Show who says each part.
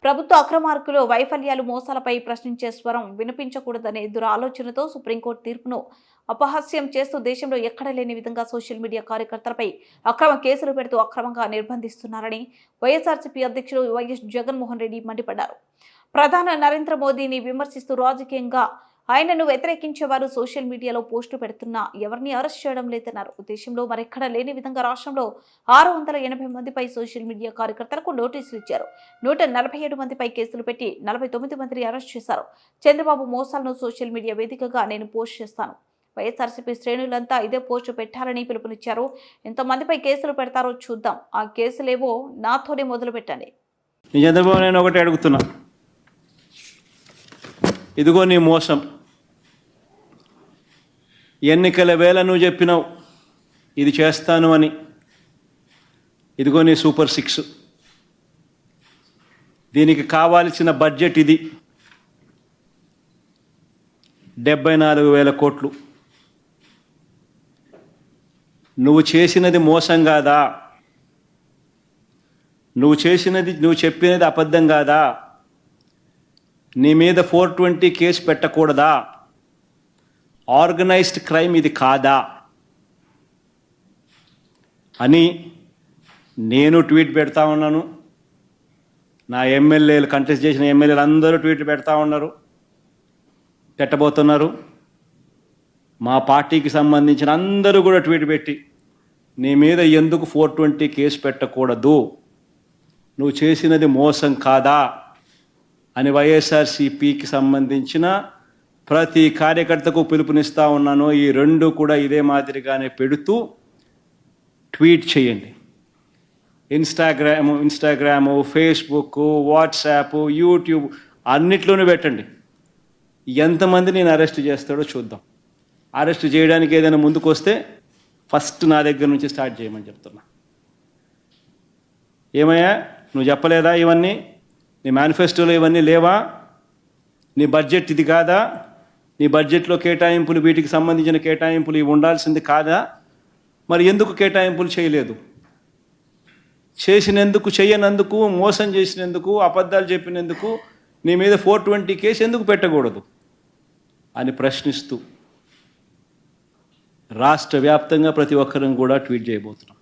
Speaker 1: ప్రభుత్వ అక్రమార్కులు వైఫల్యాలు మోసాలపై ప్రశ్నించే స్వరం వినిపించకూడదనే దురాలోచనతో సుప్రీంకోర్టు తీర్పును అపహాస్యం చేస్తూ దేశంలో ఎక్కడ లేని విధంగా సోషల్ మీడియా కార్యకర్తలపై అక్రమ కేసులు పెడుతూ అక్రమంగా నిర్బంధిస్తున్నారని వైఎస్ఆర్సీపీ అధ్యక్షుడు వైఎస్ జగన్మోహన్ రెడ్డి మండిపడ్డారు. ప్రధాని నరేంద్ర మోదీని విమర్శిస్తూ రాజకీయంగా ఆయనను వ్యతిరేకించే వారు సోషల్ మీడియాలో పోస్టులు పెడుతున్నా ఎవరిని అరెస్ట్ చేయడం లేదన్నారు. దేశంలో మరెక్కడా లేని విధంగా రాష్ట్రంలో 680 మందిపై సోషల్ మీడియా కార్యకర్తలకు నోటీసులు ఇచ్చారు. 147 మందిపై కేసులు పెట్టి 49 మందిని అరెస్ట్ చేశారు. చంద్రబాబు మోసాలను సోషల్ మీడియా వేదికగా నేను పోస్ట్ చేస్తాను. వైఎస్ఆర్సీపీ శ్రేణులంతా ఇదే పోస్టు పెట్టాలని పిలుపునిచ్చారు. ఎంతమందిపై కేసులు పెడతారో చూద్దాం. ఆ కేసులేవో నాతోనే మొదలు పెట్టండి.
Speaker 2: చంద్రబాబు నేను ఒకటి అడుగుతున్నా, ఇదిగో నీ మోసం. ఎన్నికల వేళ నువ్వు చెప్పినావు ఇది చేస్తాను అని. ఇదిగో నీ సూపర్ 6. దీనికి కావాల్సిన బడ్జెట్ ఇది 74,000 కోట్లు. నువ్వు చేసినది మోసం కాదా? నువ్వు చెప్పినది అబద్ధం కాదా? నీ మీద 420 కేసు పెట్టకూడదా? ఆర్గనైజ్డ్ క్రైమ్ ఇది కాదా అని నేను ట్వీట్ పెడతా ఉన్నాను. నా ఎమ్మెల్యేలు, కంటెస్ట్ చేసిన ఎమ్మెల్యేలు అందరూ ట్వీట్లు పెడతా ఉన్నారు, పెట్టబోతున్నారు. మా పార్టీకి సంబంధించిన అందరూ కూడా ట్వీట్ పెట్టి నీ మీద ఎందుకు 420 కేసు పెట్టకూడదు, నువ్వు చేసినది మోసం కాదా అని వైఎస్ఆర్సీపీకి సంబంధించిన ప్రతి కార్యకర్తకు పిలుపునిస్తూ ఉన్నాను. ఈ రెండు కూడా ఇదే మాదిరిగానే పెడుతూ ట్వీట్ చేయండి. ఇన్స్టాగ్రాము, ఫేస్బుక్, వాట్సాప్, యూట్యూబ్ అన్నిట్లోనూ పెట్టండి. ఎంతమంది నేను అరెస్ట్ చేస్తాడో చూద్దాం. అరెస్ట్ చేయడానికి ఏదైనా ముందుకు వస్తే ఫస్ట్ నా దగ్గర నుంచి స్టార్ట్ చేయమని చెప్తున్నా. ఏమయ్యా నువ్వు చెప్పలేదా ఇవన్నీ? నీ మేనిఫెస్టోలో ఇవన్నీ లేవా? నీ బడ్జెట్ ఇది కాదా? నీ బడ్జెట్లో కేటాయింపులు, వీటికి సంబంధించిన కేటాయింపులు ఇవి ఉండాల్సింది కాదా? మరి ఎందుకు కేటాయింపులు చేయలేదు? చేయనందుకు, మోసం చేసినందుకు, అబద్ధాలు చెప్పినందుకు నీ మీద 420 కేసు ఎందుకు పెట్టకూడదు అని ప్రశ్నిస్తూ రాష్ట్ర వ్యాప్తంగా ప్రతి ఒక్కరిని కూడా ట్వీట్ చేయబోతున్నాం.